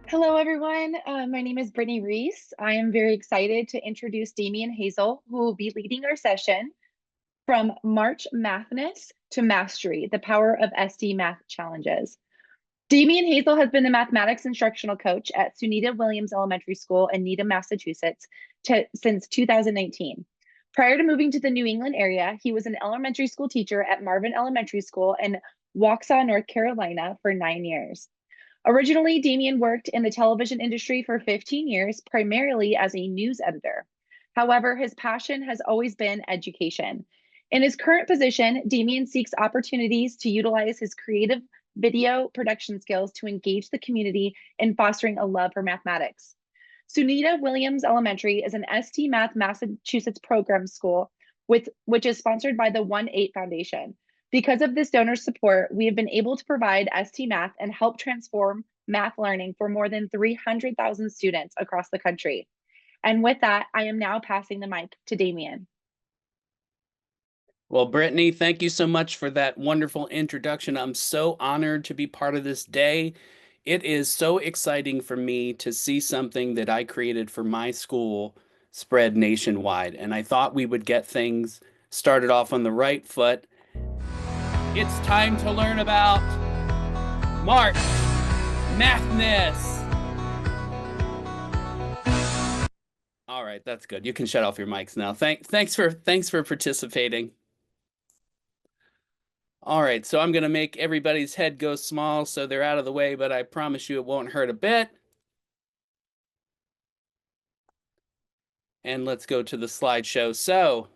Hello, everyone. My name is Brittany Reese. I am very excited to introduce Damien Hazel, who will be leading our session from March MATHness to Mastery, the power of SD math challenges. Damien Hazel has been the mathematics instructional coach at Sunita Williams Elementary School in Needham, Massachusetts since 2019. Prior to moving to the New England area, he was an elementary school teacher at Marvin Elementary School in Waukesha, North Carolina for 9 years. Originally, Damien worked in the television industry for 15 years, primarily as a news editor. However, his passion has always been education. In his current position, Damien seeks opportunities to utilize his creative video production skills to engage the community in fostering a love for mathematics. Sunita Williams Elementary is an ST Math Massachusetts program school which is sponsored by the 1-8 Foundation. Because of this donor support, we have been able to provide ST Math and help transform math learning for more than 300,000 students across the country. And with that, I am now passing the mic to Damien. Well, Brittany, thank you so much for that wonderful introduction. I'm so honored to be part of this day. It is so exciting for me to see something that I created for my school spread nationwide. And I thought we would get things started off on the right foot. It's time to learn about March MATHness. All right, that's good. You can shut off your mics now. Thanks for participating. All right, so I'm going to make everybody's head go small so they're out of the way, but I promise you it won't hurt a bit. And let's go to the slideshow. So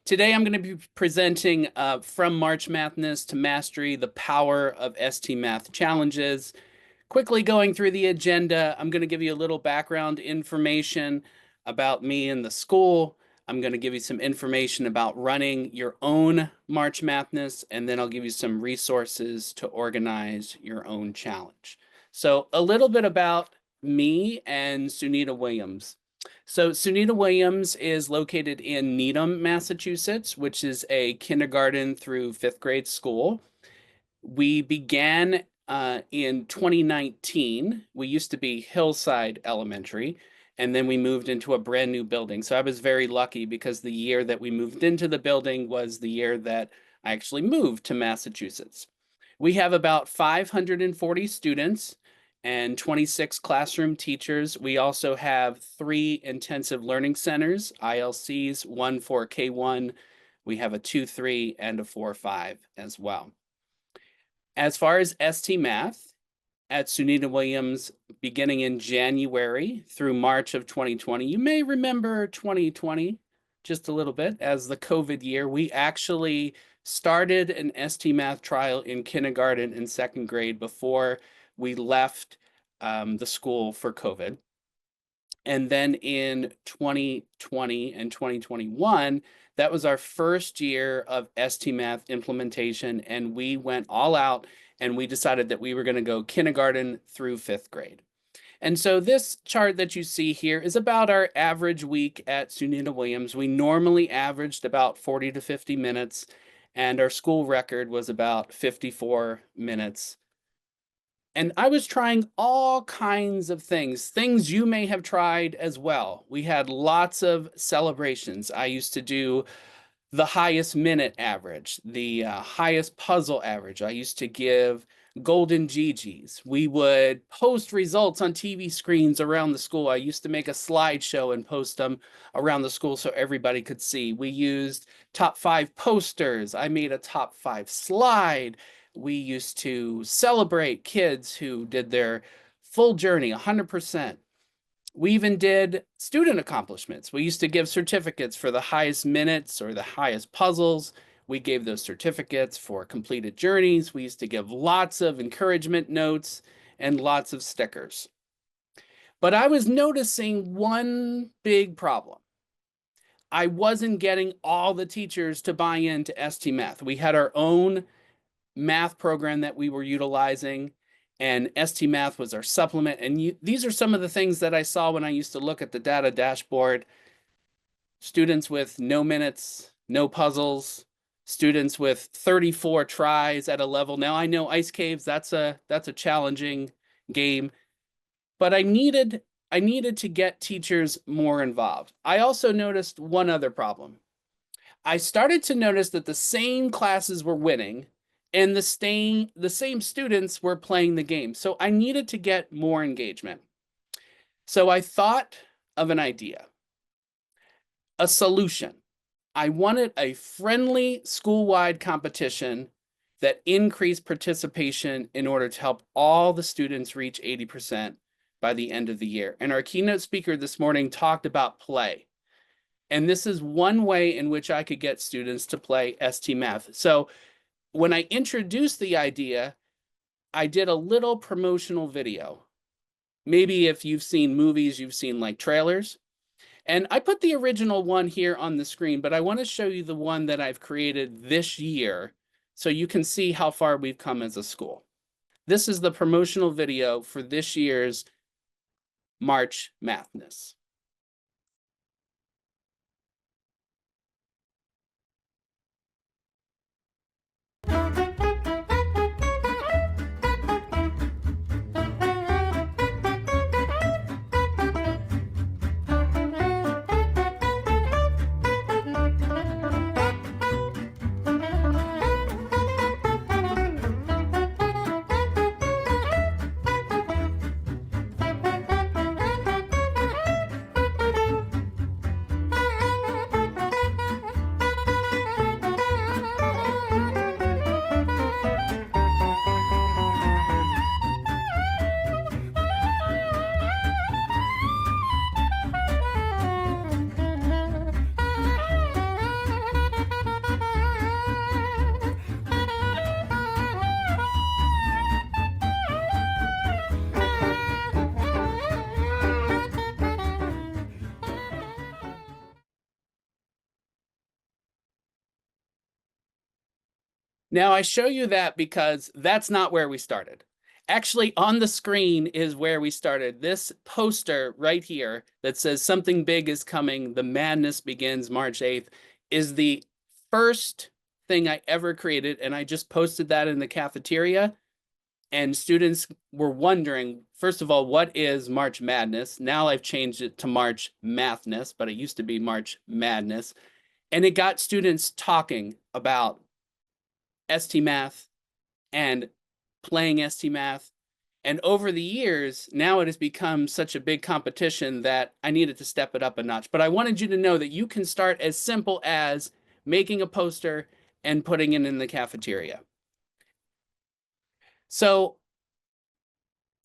today I'm going to be presenting from March MATHness to Mastery, the power of ST Math challenges. Quickly going through the agenda, I'm going to give you a little background information about me and the school. I'm going to give you some information about running your own March MATHness, and then I'll give you some resources to organize your own challenge. So a little bit about me and Sunita Williams. So Sunita Williams is located in Needham, Massachusetts, which is a kindergarten through 5th grade school. We began in 2019. We used to be Hillside Elementary, and then we moved into a brand new building. So I was very lucky because the year that we moved into the building was the year that I actually moved to Massachusetts. We have about 540 students and 26 classroom teachers. We also have 3 intensive learning centers, ILCs, 1 for K1. We have a 2-3 and a 4-5 as well. As far as ST Math, at Sunita Williams, beginning in January through March of 2020. You may remember 2020 just a little bit as the COVID year. We actually started an ST Math trial in kindergarten and 2nd grade before we left the school for COVID. And then in 2020 and 2021, that was our first year of ST Math implementation, and we went all out and we decided that we were going to go kindergarten through 5th grade. And so this chart that you see here is about our average week at Sunita Williams. We normally averaged about 40 to 50 minutes, and our school record was about 54 minutes. And I was trying all kinds of things you may have tried as well. We had lots of celebrations. I used to do the highest minute average, the highest puzzle average. I used to give golden GGs. We would post results on TV screens around the school. I used to make a slideshow and post them around the school so everybody could see. We used top 5 posters. I made a top 5 slide. We used to celebrate kids who did their full journey, 100%. We even did student accomplishments. We used to give certificates for the highest minutes or the highest puzzles. We gave those certificates for completed journeys. We used to give lots of encouragement notes and lots of stickers. But I was noticing one big problem. I wasn't getting all the teachers to buy into ST Math. We had our own math program that we were utilizing, and ST Math was our supplement. And these are some of the things that I saw when I used to look at the data dashboard. Students with no minutes, no puzzles, students with 34 tries at a level. Now I know ice caves, that's a challenging game, but I needed to get teachers more involved. I also noticed one other problem. I started to notice that the same classes were winning and the same students were playing the game. So I needed to get more engagement. So I thought of an idea, a solution. I wanted a friendly school-wide competition that increased participation in order to help all the students reach 80% by the end of the year. And our keynote speaker this morning talked about play. And this is one way in which I could get students to play STMath. So when I introduced the idea, I did a little promotional video. Maybe if you've seen movies, you've seen like trailers. And I put the original one here on the screen, but I want to show you the one that I've created this year so you can see how far we've come as a school. This is the promotional video for this year's March MATHness. Now I show you that because that's not where we started. Actually, on the screen is where we started. This poster right here that says something big is coming, the madness begins March 8th, is the first thing I ever created, and I just posted that in the cafeteria. And students were wondering, first of all, what is March Madness? Now I've changed it to March MATHness, but it used to be March Madness. And it got students talking about STMath and playing STMath. And over the years, now it has become such a big competition that I needed to step it up a notch. But I wanted you to know that you can start as simple as making a poster and putting it in the cafeteria. So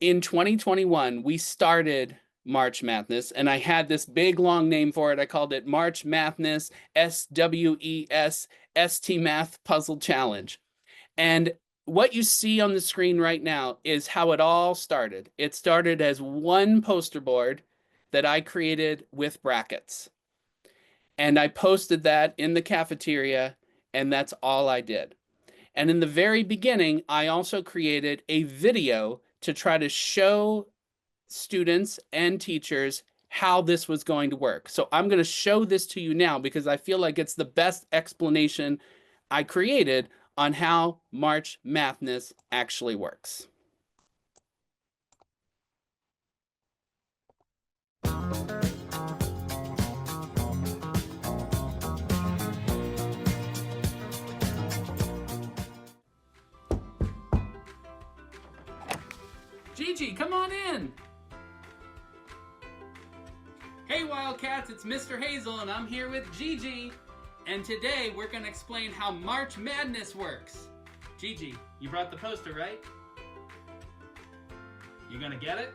in 2021, we started March MATHness, and I had this big long name for it. I called it March MATHness SWES STMath Puzzle Challenge. And what you see on the screen right now is how it all started. It started as one poster board that I created with brackets. And I posted that in the cafeteria, and that's all I did. And in the very beginning, I also created a video to try to show students and teachers how this was going to work. So I'm going to show this to you now because I feel like it's the best explanation I created on how March MATHness actually works. Gigi, come on in. Hey Wildcats, it's Mr. Hazel and I'm here with Gigi. And today we're going to explain how March Madness works. Gigi, you brought the poster, right? You gonna get it?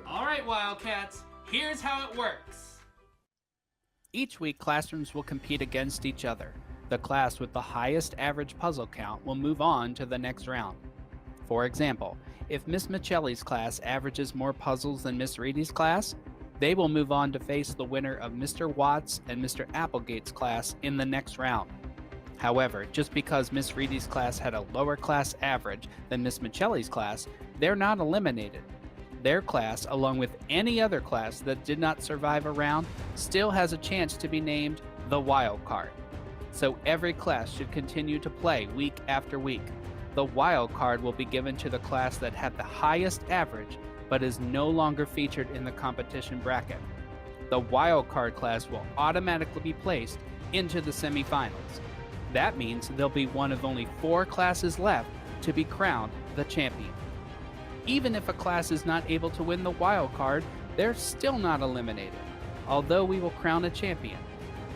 All right, Wildcats, here's how it works. Each week, classrooms will compete against each other. The class with the highest average puzzle count will move on to the next round. For example, if Miss Michelli's class averages more puzzles than Miss Reedy's class, they will move on to face the winner of Mr. Watts and Mr. Applegate's class in the next round. However, just because Miss Reedy's class had a lower class average than Miss Michelli's class, they're not eliminated. Their class, along with any other class that did not survive a round, still has a chance to be named the wild card. So every class should continue to play week after week. The wild card will be given to the class that had the highest average but is no longer featured in the competition bracket. The wild card class will automatically be placed into the semifinals. That means there'll be one of only 4 classes left to be crowned the champion. Even if a class is not able to win the wild card, they're still not eliminated, although we will crown a champion.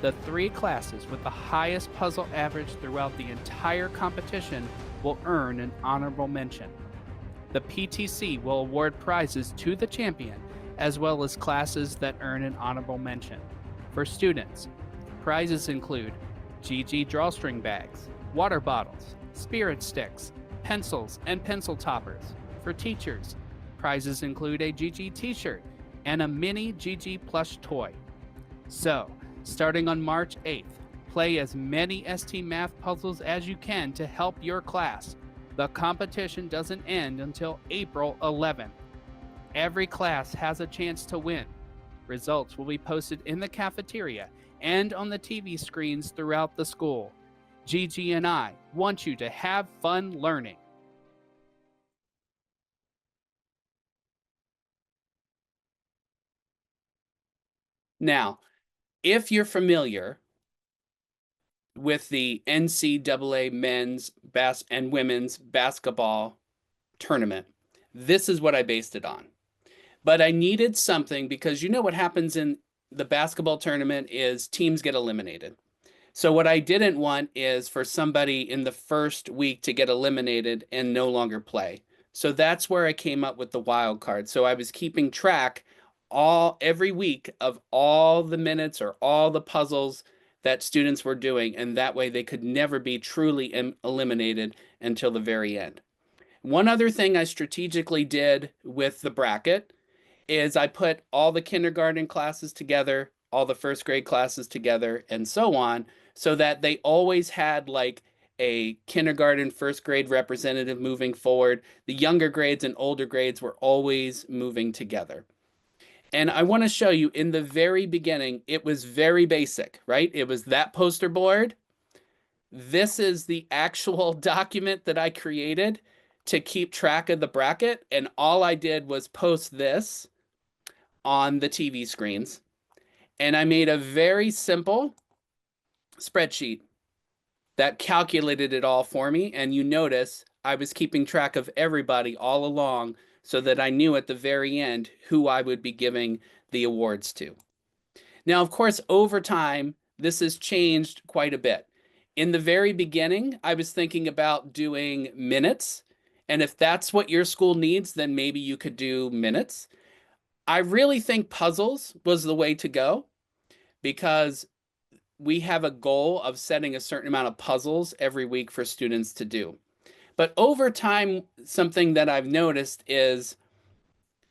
The 3 classes with the highest puzzle average throughout the entire competition will earn an honorable mention. The PTC will award prizes to the champion, as well as classes that earn an honorable mention. For students, prizes include GG drawstring bags, water bottles, spirit sticks, pencils, and pencil toppers. For teachers, prizes include a GG t-shirt and a mini GG plush toy. So, starting on March 8th, play as many STMath puzzles as you can to help your class. The competition doesn't end until April 11th. Every class has a chance to win. Results will be posted in the cafeteria and on the TV screens throughout the school. Gigi and I want you to have fun learning. Now, if you're familiar with the NCAA men's and women's basketball tournament, this is what I based it on. But I needed something because you know what happens in the basketball tournament is teams get eliminated. So what I didn't want is for somebody in the first week to get eliminated and no longer play. So that's where I came up with the wild card. So I was keeping track every week of all the minutes or all the puzzles that students were doing, and that way they could never be truly eliminated until the very end. One other thing I strategically did with the bracket is I put all the kindergarten classes together, all the first grade classes together, and so on, so that they always had like a kindergarten, first grade representative moving forward. The younger grades and older grades were always moving together. And I want to show you in the very beginning, it was very basic, right? It was that poster board. This is the actual document that I created to keep track of the bracket. And all I did was post this on the TV screens. And I made a very simple spreadsheet that calculated it all for me. And you notice I was keeping track of everybody all along so that I knew at the very end who I would be giving the awards to. Now, of course, over time, this has changed quite a bit. In the very beginning, I was thinking about doing minutes. And if that's what your school needs, then maybe you could do minutes. I really think puzzles was the way to go because we have a goal of setting a certain amount of puzzles every week for students to do. But over time, something that I've noticed is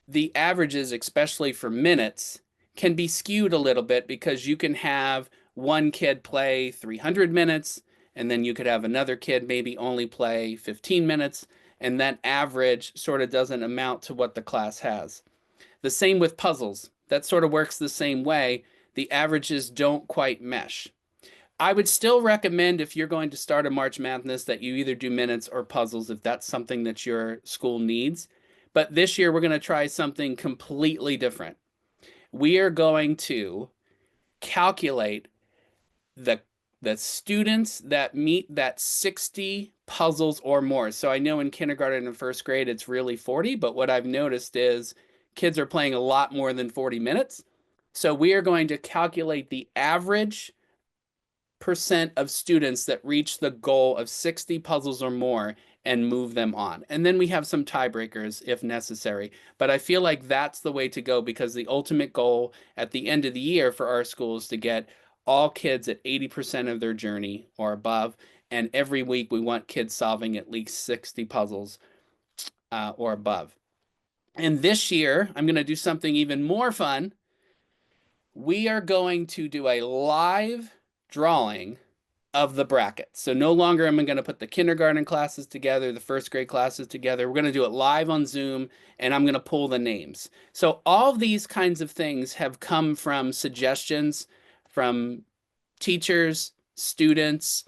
the averages, especially for minutes, can be skewed a little bit because you can have one kid play 300 minutes, and then you could have another kid maybe only play 15 minutes, and that average sort of doesn't amount to what the class has. The same with puzzles. That sort of works the same way. The averages don't quite mesh. I would still recommend if you're going to start a March Madness that you either do minutes or puzzles if that's something that your school needs. But this year we're going to try something completely different. We are going to calculate the students that meet that 60 puzzles or more. So I know in kindergarten and first grade it's really 40, but what I've noticed is kids are playing a lot more than 40 minutes. So we are going to calculate the average percent of students that reach the goal of 60 puzzles or more and move them on. And then we have some tiebreakers if necessary. But I feel like that's the way to go because the ultimate goal at the end of the year for our school is to get all kids at 80% of their journey or above. And every week we want kids solving at least 60 puzzles or above. And this year, I'm going to do something even more fun. We are going to do a live drawing of the bracket. So no longer am I going to put the kindergarten classes together, the first grade classes together. We're going to do it live on Zoom, and I'm going to pull the names. So all of these kinds of things have come from suggestions from teachers, students.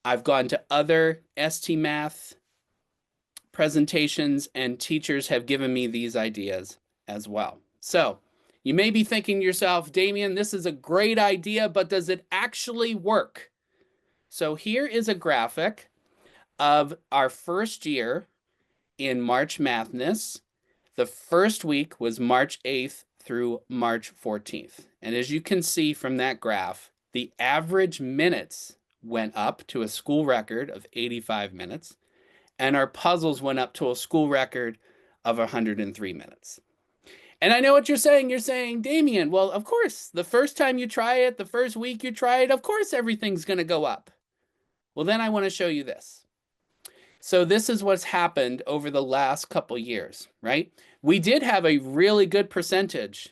I've gone to other STMath presentations, and teachers have given me these ideas as well. So you may be thinking to yourself, Damien, this is a great idea, but does it actually work? So here is a graphic of our first year in March Madness. The first week was March 8th through March 14th. And as you can see from that graph, the average minutes went up to a school record of 85 minutes, and our puzzles went up to a school record of 103 minutes. And I know what you're saying. You're saying, Damien, well, of course, the first time you try it, the first week you try it, of course, everything's going to go up. Well, then I want to show you this. So this is what's happened over the last couple years, right? We did have a really good percentage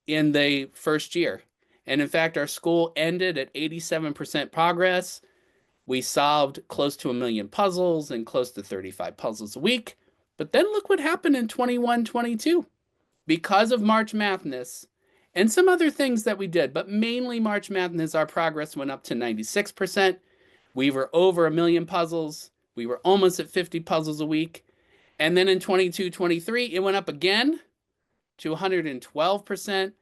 in the first year. And in fact, our school ended at 87% progress. We solved close to 1 million puzzles and close to 35 puzzles a week. But then look what happened in 21-22. Because of March Madness and some other things that we did, but mainly March Madness, our progress went up to 96%. We were over 1 million puzzles. We were almost at 50 puzzles a week. And then in 22-23, it went up again to 112%, 1.5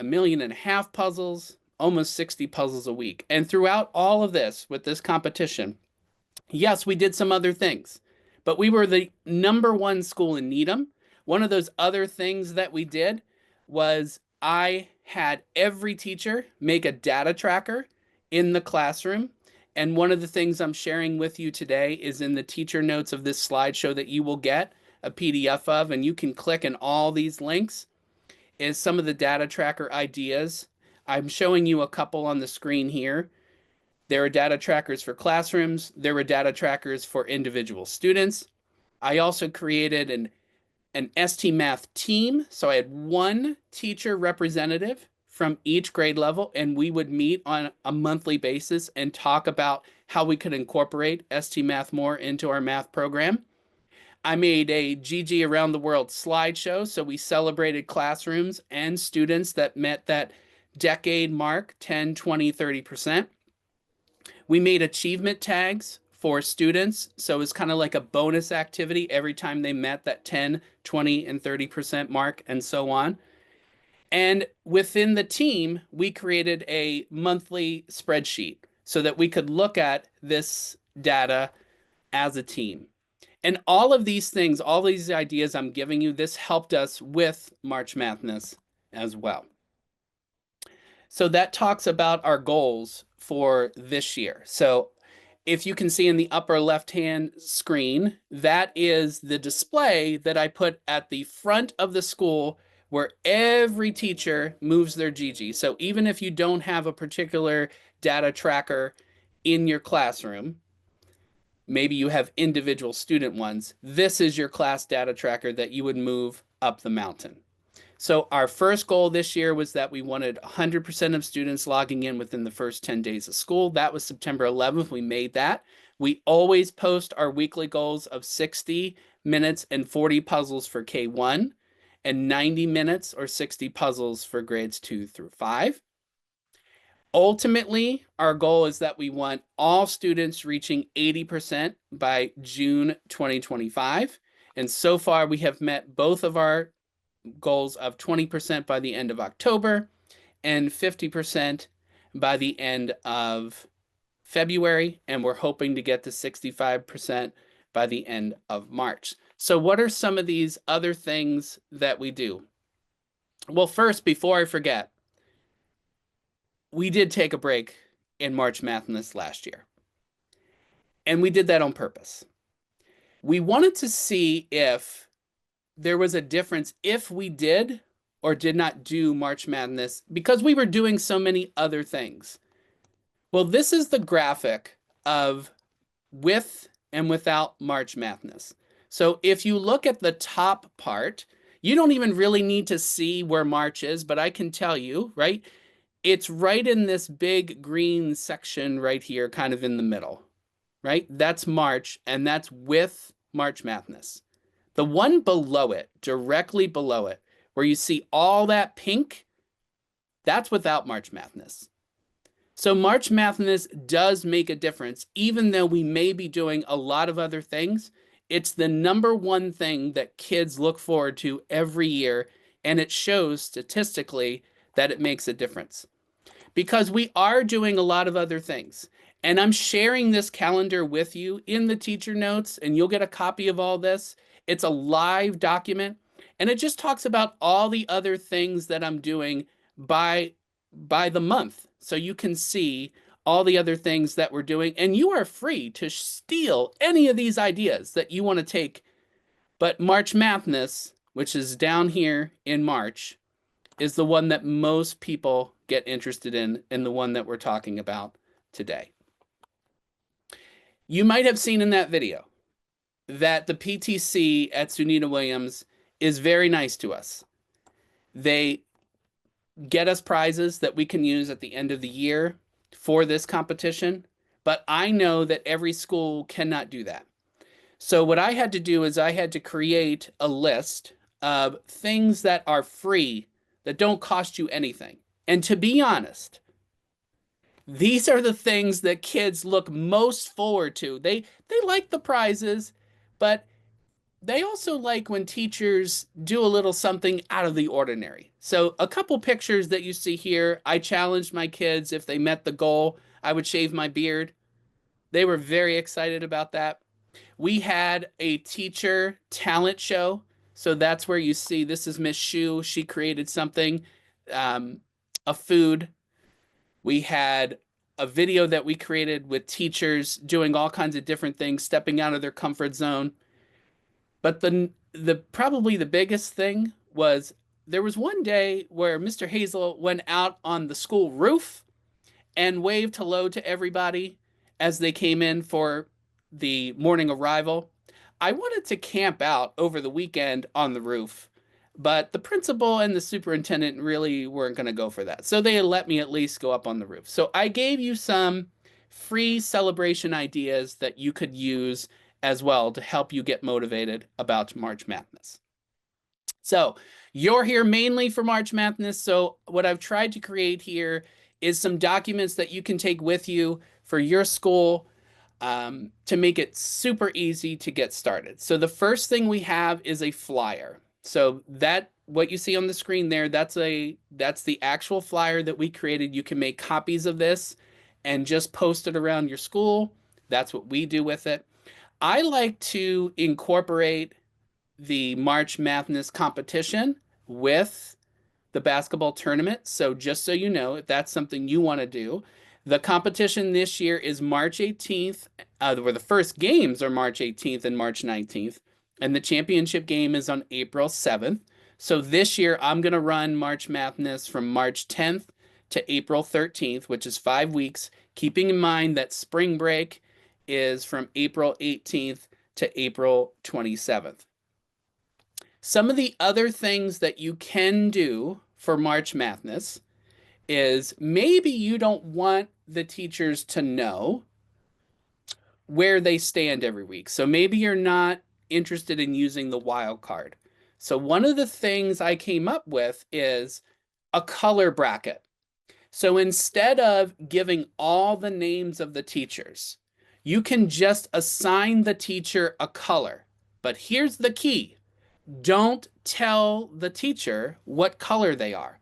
million puzzles, almost 60 puzzles a week. And throughout all of this, with this competition, yes, we did some other things, but we were the #1 school in Needham. One of those other things that we did was I had every teacher make a data tracker in the classroom. And one of the things I'm sharing with you today is in the teacher notes of this slideshow that you will get a PDF of, and you can click in all these links, is some of the data tracker ideas. I'm showing you a couple on the screen here. There are data trackers for classrooms. There were data trackers for individual students. I also created an STMath team. So I had one teacher representative from each grade level, and we would meet on a monthly basis and talk about how we could incorporate STMath more into our math program. I made a GG Around the World slideshow, so we celebrated classrooms and students that met that decade mark, 10, 20, 30%. We made achievement tags for students, so it's kind of like a bonus activity every time they met that 10, 20, and 30% mark, and so on. And within the team, we created a monthly spreadsheet so that we could look at this data as a team. And all of these things, all these ideas I'm giving you, this helped us with March Madness as well. So that talks about our goals for this year. So if you can see in the upper left-hand screen, that is the display that I put at the front of the school where every teacher moves their GG. So even if you don't have a particular data tracker in your classroom, maybe you have individual student ones, this is your class data tracker that you would move up the mountain. So our first goal this year was that we wanted 100% of students logging in within the first 10 days of school. That was September 11th. We made that. We always post our weekly goals of 60 minutes and 40 puzzles for K1 and 90 minutes or 60 puzzles for grades 2 through 5. Ultimately, our goal is that we want all students reaching 80% by June 2025. And so far, we have met both of our goals of 20% by the end of October and 50% by the end of February. And we're hoping to get to 65% by the end of March. So what are some of these other things that we do? Well, first, before I forget, we did take a break in March Madness last year. And we did that on purpose. We wanted to see if there was a difference if we did or did not do March Madness because we were doing so many other things. Well, this is the graphic of with and without March Madness. So if you look at the top part, you don't even really need to see where March is, but I can tell you, right? It's right in this big green section right here, kind of in the middle, right? That's March, and that's with March Madness. The one below it, directly below it, where you see all that pink, that's without March Madness. So March Madness does make a difference, even though we may be doing a lot of other things. It's the number one thing that kids look forward to every year, and it shows statistically that it makes a difference. Because we are doing a lot of other things. And I'm sharing this calendar with you in the teacher notes, and you'll get a copy of all this. It's a live document, and it just talks about all the other things that I'm doing by the month. So you can see all the other things that we're doing, and you are free to steal any of these ideas that you want to take. But March Madness, which is down here in March, is the one that most people get interested in, and the one that we're talking about today. You might have seen in that video that the PTC at Sunita Williams is very nice to us. They get us prizes that we can use at the end of the year for this competition, but I know that every school cannot do that. So what I had to do is I had to create a list of things that are free, that don't cost you anything. And to be honest, these are the things that kids look most forward to. They like the prizes, but they also like when teachers do a little something out of the ordinary. So a couple pictures that you see here, I challenged my kids, if they met the goal, I would shave my beard. They were very excited about that. We had a teacher talent show. So that's where you see, this is Miss Shu. She created something, a food. We had a video that we created with teachers doing all kinds of different things, stepping out of their comfort zone. But the probably the biggest thing was, there was one day where Mr. Hazel went out on the school roof and waved hello to everybody as they came in for the morning arrival. I wanted to camp out over the weekend on the roof, but the principal and the superintendent really weren't going to go for that. So they let me at least go up on the roof. So I gave you some free celebration ideas that you could use as well to help you get motivated about March Madness. So you're here mainly for March Madness. So what I've tried to create here is some documents that you can take with you for your school, to make it super easy to get started. So the first thing we have is a flyer. So that, what you see on the screen there, that's the actual flyer that we created. You can make copies of this and just post it around your school. That's what we do with it. I like to incorporate the March Madness competition with the basketball tournament. So just so you know, if that's something you want to do, the competition this year is March 18th, where the first games are March 18th and March 19th, and the championship game is on April 7th. So this year, I'm going to run March Madness from March 10th to April 13th, which is 5 weeks, keeping in mind that spring break is from April 18th to April 27th. Some of the other things that you can do for March Madness is, maybe you don't want the teachers to know where they stand every week. So maybe you're not interested in using the wild card. So one of the things I came up with is a color bracket. So instead of giving all the names of the teachers, you can just assign the teacher a color. But here's the key. Don't tell the teacher what color they are.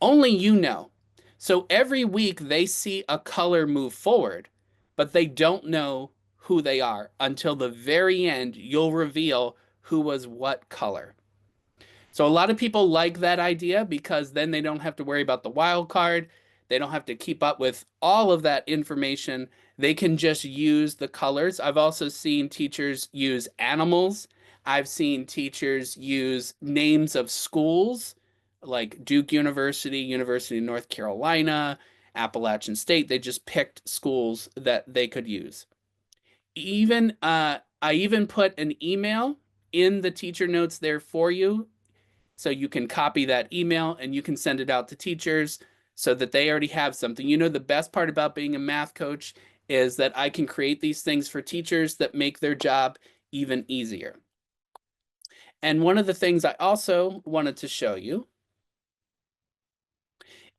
Only you know. So every week they see a color move forward, but they don't know who they are until the very end. You'll reveal who was what color. So a lot of people like that idea because then they don't have to worry about the wild card. They don't have to keep up with all of that information. They can just use the colors. I've also seen teachers use animals. I've seen teachers use names of schools like Duke University, University of North Carolina, Appalachian State. They just picked schools that they could use. I even put an email in the teacher notes there for you, so you can copy that email and you can send it out to teachers so that they already have something. You know, the best part about being a math coach is that I can create these things for teachers that make their job even easier. And one of the things I also wanted to show you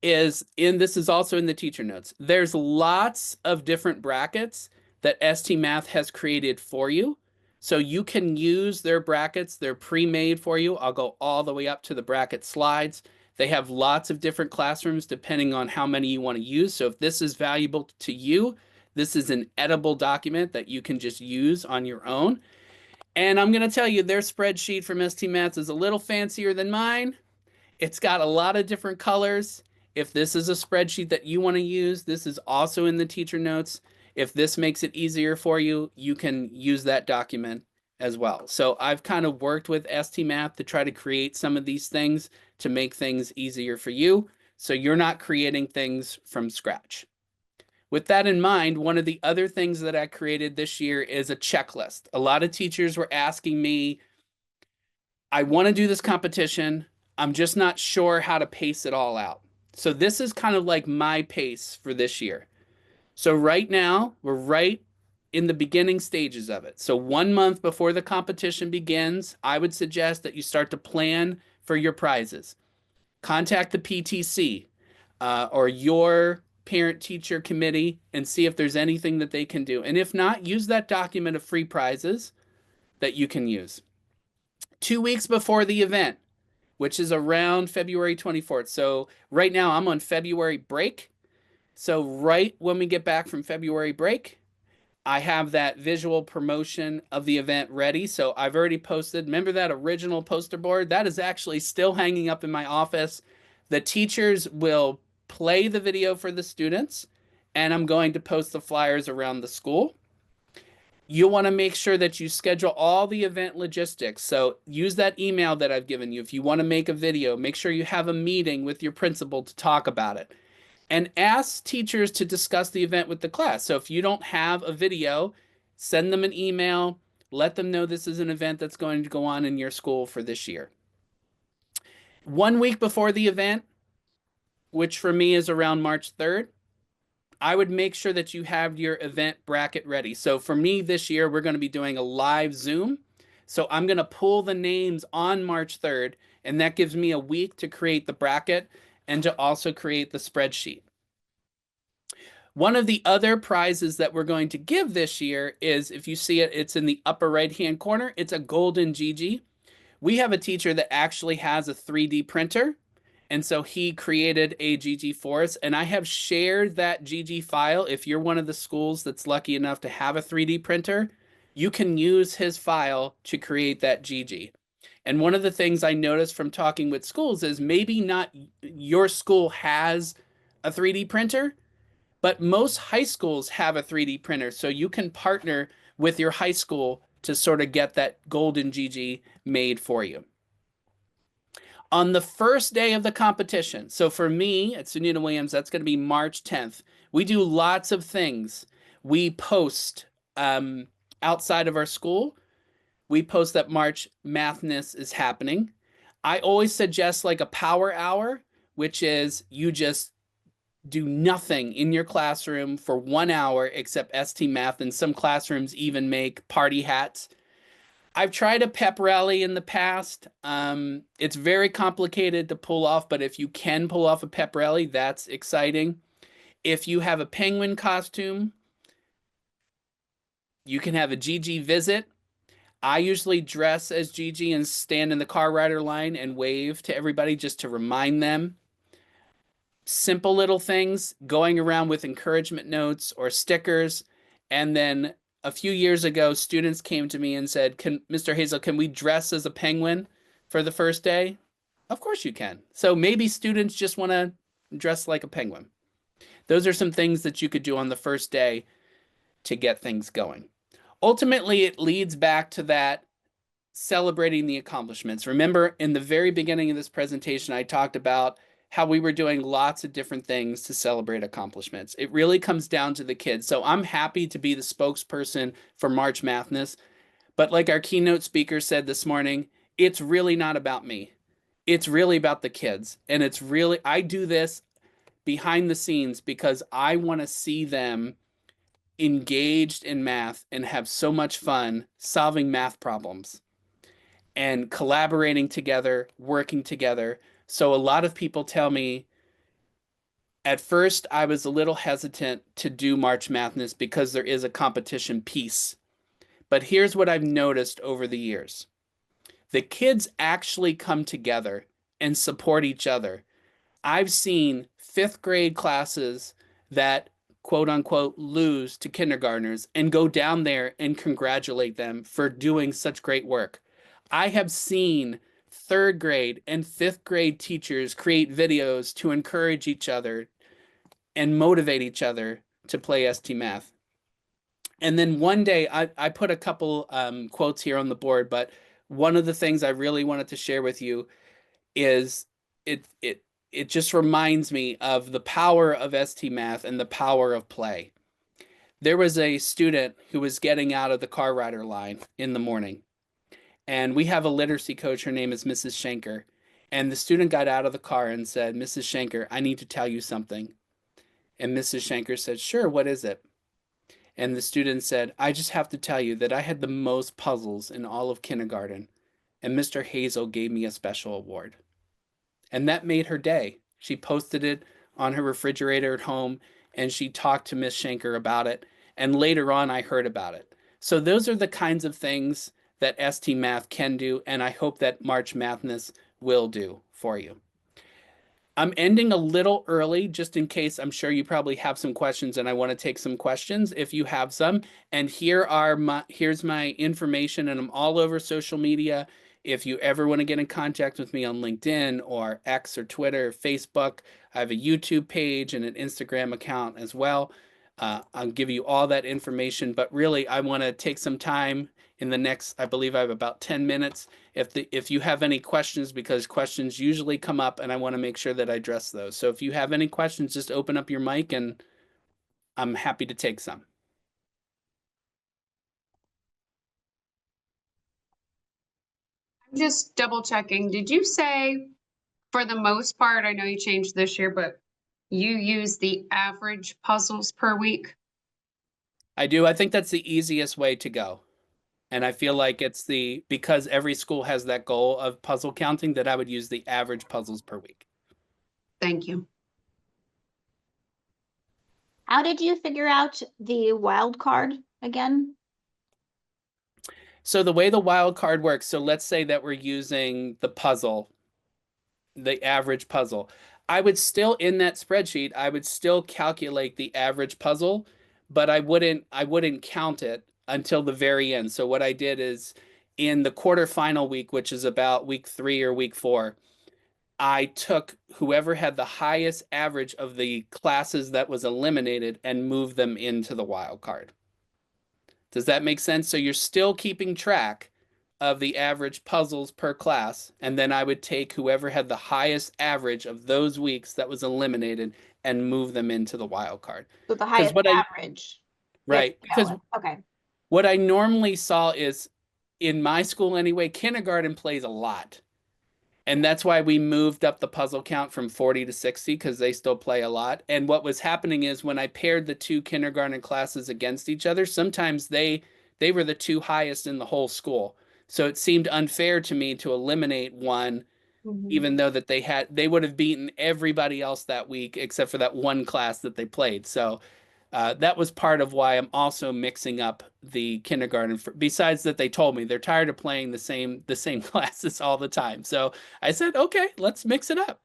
is this is also in the teacher notes. There's lots of different brackets that STMath has created for you. So you can use their brackets. They're pre-made for you. I'll go all the way up to the bracket slides. They have lots of different classrooms depending on how many you want to use. So if this is valuable to you, this is an editable document that you can just use on your own. And I'm going to tell you, their spreadsheet from STMath is a little fancier than mine. It's got a lot of different colors. If this is a spreadsheet that you want to use, this is also in the teacher notes. If this makes it easier for you, you can use that document as well. So I've kind of worked with STMath to try to create some of these things to make things easier for you, so you're not creating things from scratch. With that in mind, one of the other things that I created this year is a checklist. A lot of teachers were asking me, I want to do this competition. I'm just not sure how to pace it all out. So this is kind of like my pace for this year. So right now, we're right in the beginning stages of it. So 1 month before the competition begins, I would suggest that you start to plan for your prizes. Contact the PTC or your parent-teacher committee and see if there's anything that they can do. And if not, use that document of free prizes that you can use. 2 weeks before the event, which is around February 24th. So right now I'm on February break. So right when we get back from February break, I have that visual promotion of the event ready. So I've already posted. Remember that original poster board? That is actually still hanging up in my office. The teachers will play the video for the students, and I'm going to post the flyers around the school. You'll want to make sure that you schedule all the event logistics. So use that email that I've given you. If you want to make a video, make sure you have a meeting with your principal to talk about it. And ask teachers to discuss the event with the class. So if you don't have a video, send them an email. Let them know this is an event that's going to go on in your school for this year. 1 week before the event, which for me is around March 3rd, I would make sure that you have your event bracket ready. So for me this year, we're going to be doing a live Zoom. So I'm going to pull the names on March 3rd, and that gives me a week to create the bracket and to also create the spreadsheet. One of the other prizes that we're going to give this year is, if you see it, it's in the upper right-hand corner. It's a golden GG. We have a teacher that actually has a 3D printer, and so he created a GG for us, and I have shared that GG file. If you're one of the schools that's lucky enough to have a 3D printer, you can use his file to create that GG. And one of the things I noticed from talking with schools is maybe not your school has a 3D printer, but most high schools have a 3D printer. So you can partner with your high school to sort of get that golden GG made for you. On the first day of the competition, so for me at Sunita Williams, that's going to be March 10th. We do lots of things. We post outside of our school. We post that March MATHness is happening. I always suggest like a power hour, which is you just do nothing in your classroom for 1 hour except STMath, and some classrooms even make party hats. I've tried a pep rally in the past. It's very complicated to pull off, but if you can pull off a pep rally, that's exciting. If you have a penguin costume, you can have a GG visit. I usually dress as Gigi and stand in the car rider line and wave to everybody just to remind them. Simple little things, going around with encouragement notes or stickers. And then a few years ago, students came to me and said, Mr. Hazel, can we dress as a penguin for the first day? Of course you can. So maybe students just want to dress like a penguin. Those are some things that you could do on the first day to get things going. Ultimately, it leads back to that celebrating the accomplishments. Remember, in the very beginning of this presentation, I talked about how we were doing lots of different things to celebrate accomplishments. It really comes down to the kids. So I'm happy to be the spokesperson for March MATHness. But like our keynote speaker said this morning, it's really not about me. It's really about the kids. And it's really, I do this behind the scenes because I want to see them engaged in math and have so much fun solving math problems and collaborating together, working together. So a lot of people tell me at first I was a little hesitant to do March Madness because there is a competition piece. But here's what I've noticed over the years. The kids actually come together and support each other. I've seen fifth grade classes that quote unquote lose to kindergartners and go down there and congratulate them for doing such great work. I have seen third grade and fifth grade teachers create videos to encourage each other and motivate each other to play ST Math. And then one day I put a couple quotes here on the board, but one of the things I really wanted to share with you is it just reminds me of the power of ST Math and the power of play. There was a student who was getting out of the car rider line in the morning, and we have a literacy coach. Her name is Mrs. Schenker. And the student got out of the car and said, "Mrs. Schenker, I need to tell you something." And Mrs. Schenker said, "Sure, what is it?" And the student said, "I just have to tell you that I had the most puzzles in all of kindergarten, and Mr. Hazel gave me a special award." And that made her day. She posted it on her refrigerator at home, and she talked to Miss Schenker about it. And later on, I heard about it. So those are the kinds of things that ST Math can do, and I hope that March Madness will do for you. I'm ending a little early just in case. I'm sure you probably have some questions, and I want to take some questions if you have some. And here's my information, and I'm all over social media. If you ever want to get in contact with me on LinkedIn or X or Twitter, Facebook, I have a YouTube page and an Instagram account as well. I'll give you all that information, but really I want to take some time in the next, I believe I have about 10 minutes. If you have any questions, because questions usually come up and I want to make sure that I address those. So if you have any questions, just open up your mic and I'm happy to take some. Just double checking. Did you say, for the most part, I know you changed this year, but you use the average puzzles per week? I do. I think that's the easiest way to go. And I feel like it's because every school has that goal of puzzle counting, that I would use the average puzzles per week. Thank you. How did you figure out the wild card again? So the way the wild card works, so let's say that we're using the puzzle, the average puzzle. I would still, in that spreadsheet, I would still calculate the average puzzle, but I wouldn't count it until the very end. So what I did is in the quarterfinal week, which is about week 3 or week 4, I took whoever had the highest average of the classes that was eliminated and moved them into the wild card. Does that make sense? So you're still keeping track of the average puzzles per class, and then I would take whoever had the highest average of those weeks that was eliminated and move them into the wild card. So the highest average. Right. Because okay. What I normally saw is, in my school anyway, kindergarten plays a lot. And that's why we moved up the puzzle count from 40 to 60, because they still play a lot. And what was happening is when I paired the two kindergarten classes against each other, sometimes they were the two highest in the whole school. So it seemed unfair to me to eliminate one, even though that they would have beaten everybody else that week except for that one class that they played. So that was part of why I'm also mixing up the kindergarten. Besides that, they told me they're tired of playing the same classes all the time. So I said, okay, let's mix it up.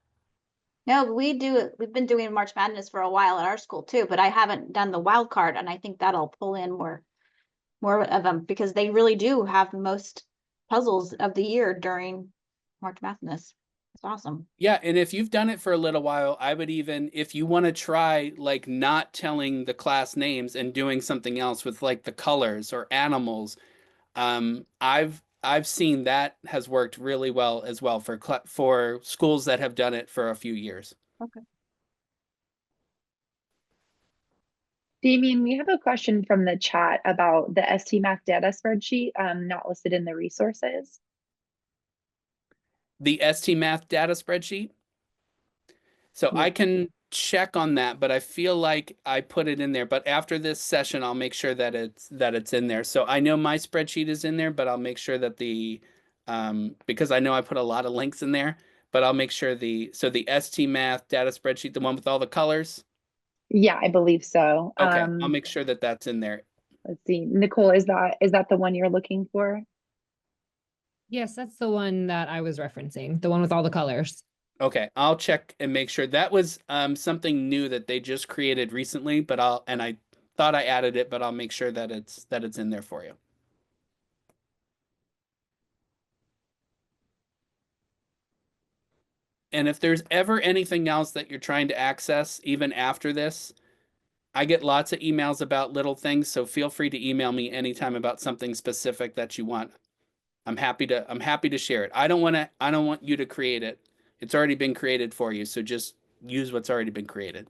No, we've been doing March Madness for a while at our school too, but I haven't done the wild card, and I think that'll pull in more of them, because they really do have the most puzzles of the year during March Madness. It's awesome. Yeah, and if you've done it for a little while, I would even, if you want to try like not telling the class names and doing something else with like the colors or animals, I've seen that has worked really well as well for schools that have done it for a few years. Okay. Damien, we have a question from the chat about the ST Math data spreadsheet, not listed in the resources. The ST Math data spreadsheet. So Yeah. I can check on that, but I feel like I put it in there. But after this session, I'll make sure that it's in there. So I know my spreadsheet is in there, but I'll make sure that because I know I put a lot of links in there, but I'll make sure the STMath data spreadsheet, the one with all the colors. Yeah, I believe so. Okay, I'll make sure that that's in there. Let's see. Nicole, is that the one you're looking for? Yes, that's the one that I was referencing, the one with all the colors. Okay, I'll check and make sure. That was something new that they just created recently, but I thought I added it, but I'll make sure that it's in there for you. And if there's ever anything else that you're trying to access, even after this, I get lots of emails about little things, so feel free to email me anytime about something specific that you want. I'm happy to share it. I don't want you to create it. It's already been created for you, so just use what's already been created.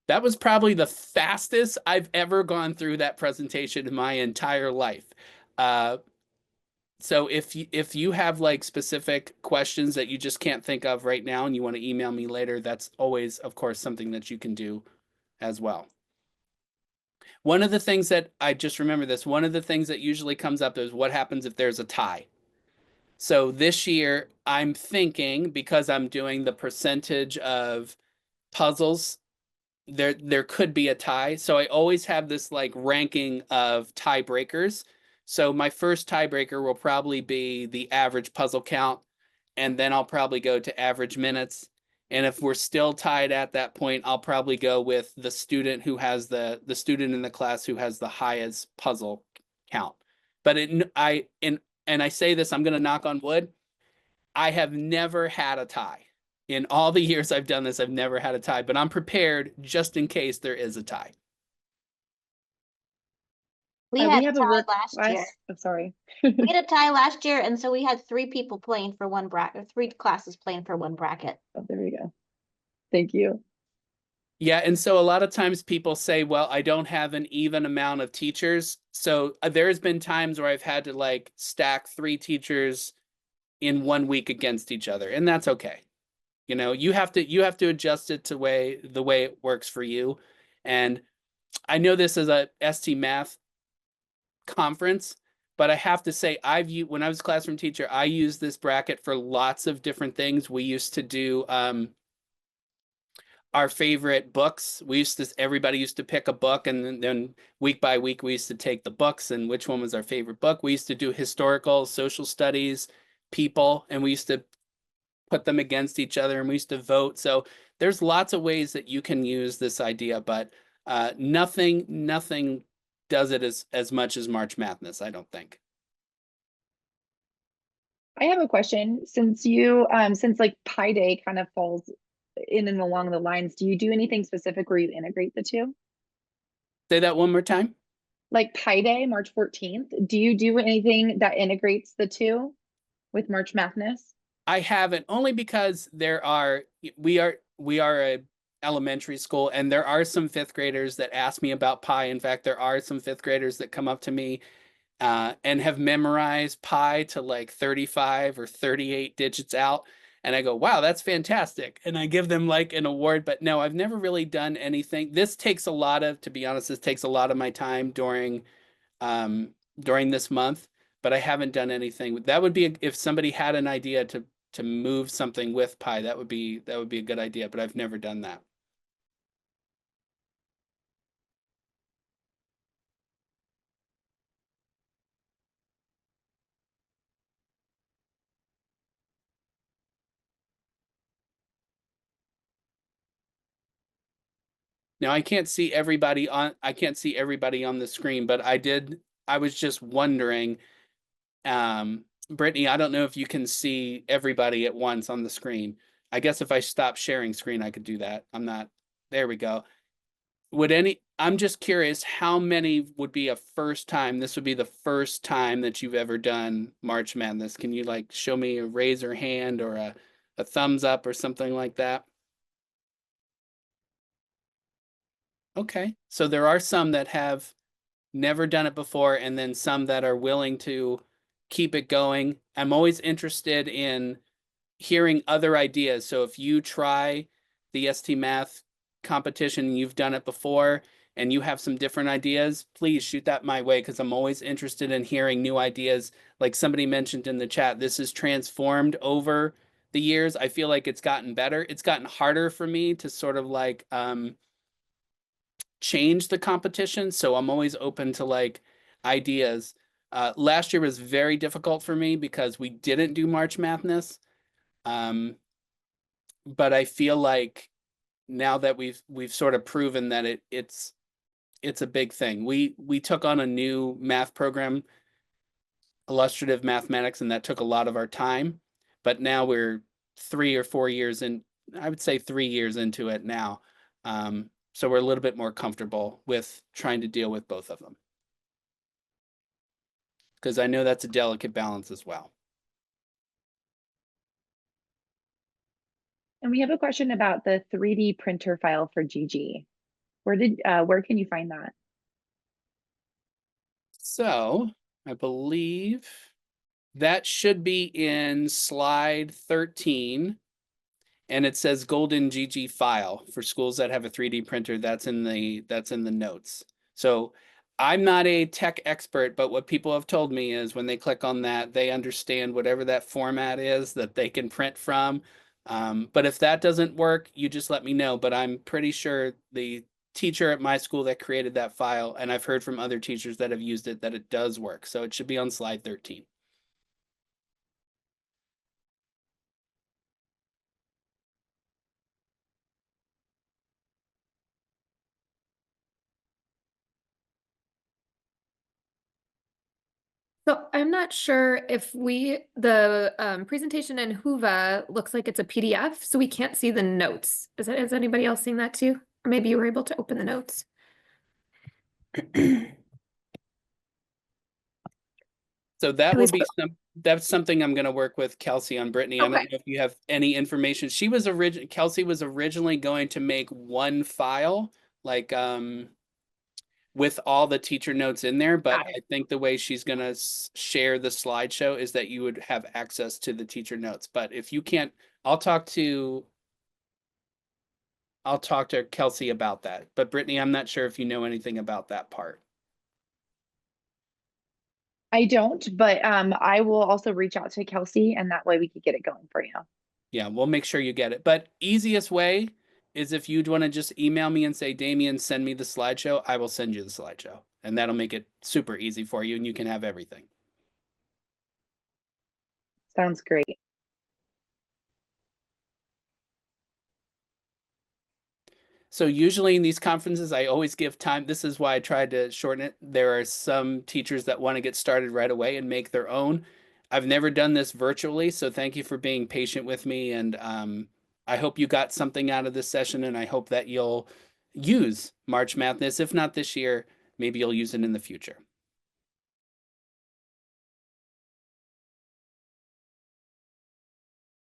That was probably the fastest I've ever gone through that presentation in my entire life. So if you have like specific questions that you just can't think of right now and you want to email me later, that's always, of course, something that you can do as well. One of the things that I just remember this, one of the things that usually comes up is what happens if there's a tie. So this year I'm thinking, because I'm doing the percentage of puzzles, there could be a tie. So I always have this like ranking of tiebreakers. So my first tiebreaker will probably be the average puzzle count, and then I'll probably go to average minutes. And if we're still tied at that point, I'll probably go with the student who has the student in the class who has the highest puzzle count. But I say this, I'm going to knock on wood. I have never had a tie. In all the years I've done this, I've never had a tie, but I'm prepared just in case there is a tie. We had have a a tie work last year. I'm sorry. We had a tie last year, and so we had 3 people playing for one bracket, 3 classes playing for one bracket. Oh, there we go. Thank you. Yeah, and so a lot of times people say, well, I don't have an even amount of teachers. So there's been times where I've had to like stack 3 teachers in 1 week against each other, and that's okay. You know, you have to adjust it to the way it works for you. And I know this is a STMath conference, but I have to say when I was a classroom teacher, I used this bracket for lots of different things. We used to do our favorite books. Everybody used to pick a book, and then week by week we used to take the books and which one was our favorite book. We used to do historical, social studies, people, and we used to put them against each other, and we used to vote. So there's lots of ways that you can use this idea, but nothing does it as much as March Madness, I don't think. I have a question. Since like Pi Day kind of falls in and along the lines, do you do anything specific where you integrate the two? Say that one more time. Like Pi Day, March 14th, do you do anything that integrates the two with March Madness? I haven't, only because we are a elementary school, and there are some 5th graders that ask me about pi. In fact, there are some 5th graders that come up to me and have memorized pi to like 35 or 38 digits out. And I go, wow, that's fantastic. And I give them like an award, but no, I've never really done anything. This takes to be honest, this takes a lot of my time during this month, but I haven't done anything. That would be if somebody had an idea to move something with pi, that would be a good idea, but I've never done that. Now I can't see everybody on the screen, but I was just wondering, Brittany, I don't know if you can see everybody at once on the screen. I guess if I stop sharing screen, I could do that. There we go. I'm just curious, how many would be a first time? This would be the first time that you've ever done March Madness. Can you like show me a raise your hand or a thumbs up or something like that? Okay, so there are some that have never done it before, and then some that are willing to keep it going. I'm always interested in hearing other ideas. So if you try the STMath competition and you've done it before and you have some different ideas, please shoot that my way, because I'm always interested in hearing new ideas. Like somebody mentioned in the chat, this has transformed over the years. I feel like it's gotten better. It's gotten harder for me to sort of like change the competition. So I'm always open to like ideas. Last year was very difficult for me because we didn't do March Madness. But I feel like now that we've sort of proven that it's a big thing. We took on a new math program, illustrative mathematics, and that took a lot of our time. But now we're 3 or 4 years in, I would say 3 years into it now. So we're a little bit more comfortable with trying to deal with both of them. Because I know that's a delicate balance as well. And we have a question about the 3D printer file for GG. Where can you find that? So I believe that should be in slide 13. And it says golden GG file for schools that have a 3D printer. That's in the notes. So I'm not a tech expert, but what people have told me is when they click on that, they understand whatever that format is that they can print from. But if that doesn't work, you just let me know. But I'm pretty sure the teacher at my school that created that file, and I've heard from other teachers that have used it, that it does work. So it should be on slide 13. So I'm not sure if the presentation in Whova looks like it's a PDF, so we can't see the notes. Is anybody else seeing that too? Or maybe you were able to open the notes. So that At would least- be that's something I'm going to work with Kelsey on. Brittany, I don't Okay. know if you have any information. Kelsey was originally going to make one file, like with all the teacher notes in there, but I think the way she's going to share the slideshow is that you would have access to the teacher notes. But if you can't, I'll talk to Kelsey about that. But Brittany, I'm not sure if you know anything about that part. I don't, but I will also reach out to Kelsey, and that way we could get it going for you. Yeah, we'll make sure you get it. But easiest way is if you'd want to just email me and say, Damien, send me the slideshow, I will send you the slideshow. And that'll make it super easy for you and you can have everything. Sounds great. So usually in these conferences, I always give time. This is why I tried to shorten it. There are some teachers that want to get started right away and make their own. I've never done this virtually, so thank you for being patient with me. And I hope you got something out of this session, and I hope that you'll use March Madness. If not this year, maybe you'll use it in the future.